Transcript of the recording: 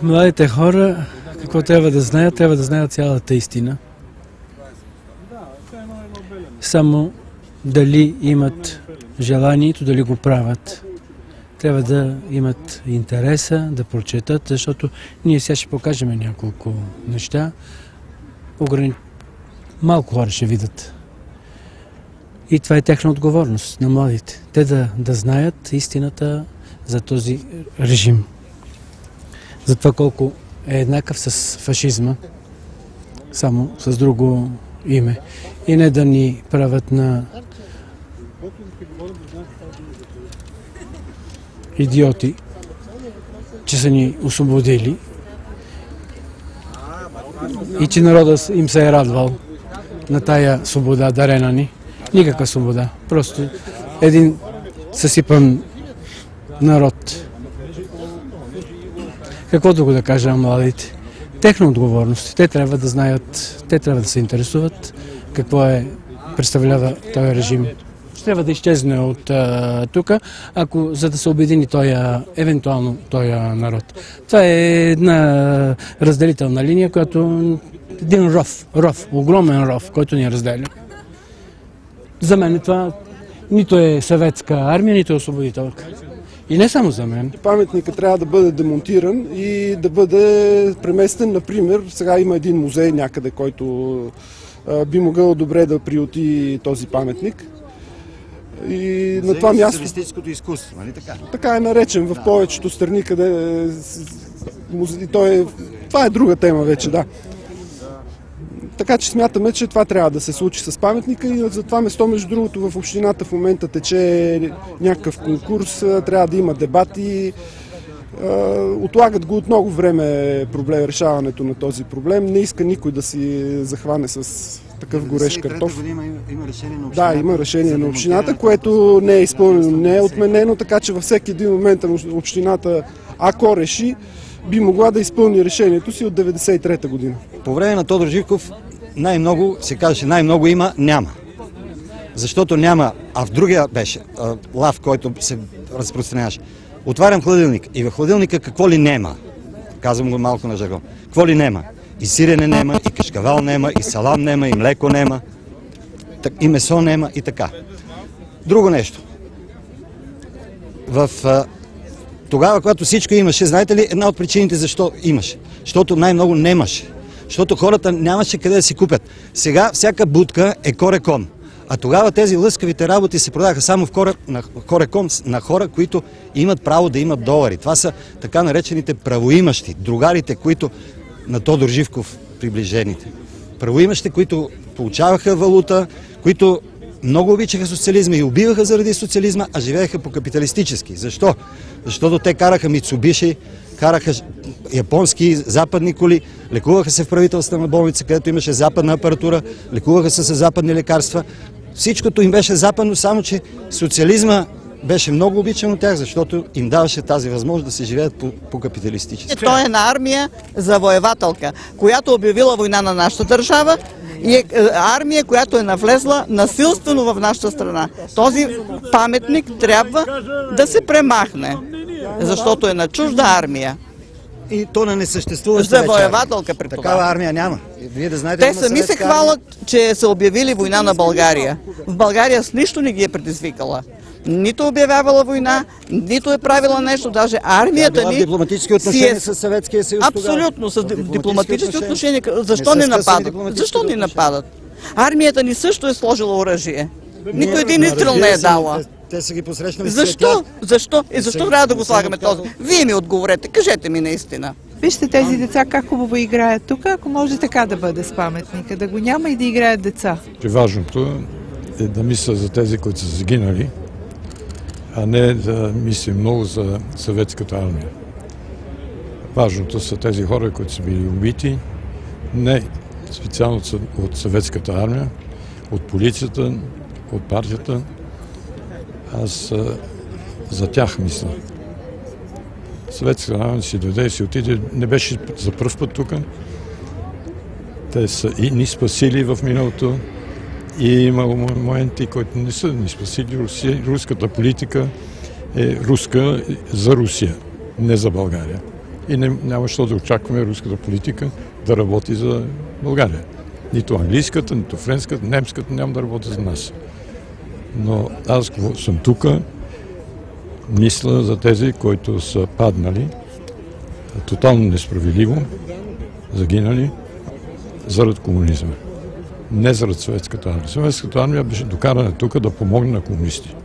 Младите хора, какво трябва да знаят? Трябва да знаят цялата истина. Само дали имат желанието, дали го правят. Трябва да имат интереса, да прочетат, защото ние сега ще покажем няколко неща. Малко хора ще видят. И това е тяхна отговорност на младите. Те да знаят истината за този режим. За това колко е еднакъв с фашизма, само с друго име. И не да ни правят на идиоти, че са ни освободили и че народът им се е радвал на тая свобода, дарена ни. Никаква свобода. Просто един съсипан народ. Каквото го да кажа на младите. Техна отговорност. Те трябва да знаят, те трябва да се интересуват какво представлява този режим. Ще трябва да изчезне от тук, за да се обедини евентуално този народ. Това е една разделителна линия, която един ров, огромен ров, който ни разделя. За мен това нито е съветска армия, нито е освободителка. И не само за мен. Паметникът трябва да бъде демонтиран и да бъде преместен, например, сега има един музей някъде, който би могъл добре да приюти този паметник. И на това място... Социалистическото изкуство, нали така? Така е наречен в повечето страни, къде... Това е друга тема вече, да. Така че смятаме, че това трябва да се случи с паметника и за това место, между другото, в общината в момента тече някакъв конкурс, трябва да има дебати. Отлагат го от много време решаването на този проблем. Не иска никой да си захване с такъв горещ картоф. Има решение на общината. Да, има решение на общината, което не е изпълнено, не е отменено, така че във всеки един момент общината, ако реши, би могла да изпълни решението си от 1993 година. По време на Тодор Живков най-много, се казваше, най-много има, няма. Защото няма, а в другия беше лав, който се разпространяваше. Отварям хладилник и в хладилника какво ли нема? Казвам го малко на жаргон. Какво ли нема? И сирене нема, и кашкавал нема, и салам нема, и млеко нема, и месо нема, и така. Друго нещо. Тогава, когато всичко имаше, знаете ли, една от причините защо имаше? Защото най-много немаше. Защото хората нямаше къде да си купят. Сега всяка будка е корекон. А тогава тези лъскавите работи се продаха само в корекон на хора, които имат право да имат долари. Това са така наречените правоимащи, другарите, които на Тодор Живков приближените. Правоимащи, които получаваха валута, които много обичаха социализма и убиваха заради социализма, а живееха по капиталистически. Защо? Защото те караха Мицубиши, караха японски, западни коли, лекуваха се в правителствена болница, където имаше западна апаратура, лекуваха се с западни лекарства. Всичкото им беше западно, само че социализма беше много обичан от тях, защото им даваше тази възможност да се живеят по капиталистически. Той е на армия завоевателка, която обявила война на нашата държава и е армия, която е навлезла насилствено в нашата страна. Този паметник трябва да се премахне, защото е на чужда армия. И то не съществува. Завоевателка при това. Такава армия няма. Вие да знаете, те сами се хвалят, че са обявили война на България. В България с нищо не ги е предизвикала. Нито обявявала война, нито е правила нещо, даже армията ни... дипломатически отношения с Съветския съюз. Абсолютно, с дипломатически отношения. Защо не нападат? Защо не нападат? Армията ни също е сложила оръжие. Нито един изстрел не е дала. Те са ги посрещнали. Защо? Защо? И защо трябва да го слагаме този? Вие ми отговорете, кажете ми наистина. Вижте тези деца как хубаво играят тук, ако може така да бъде с паметника, да го няма и да играят деца. Важното е да мисля за тези, които са загинали, а не да мислим много за съветската армия. Важното са тези хора, които са били убити, не специално от съветската армия, от полицията, от партията. Аз за тях мисля. Съветската армия си дойде и си отиде. Не беше за пръв път тук. Те са и ни спасили в миналото. И имало моменти, които не са ни спасили. Руската политика е руска за Русия, не за България. И няма що да очакваме руската политика да работи за България. Нито английската, нито френската, немската няма да работи за нас. Но аз съм тук, мисля за тези, които са паднали, тотално несправедливо, загинали заради комунизма. Не заради Съветската армия. Съветската армия беше докарана тук да помогне на комунисти.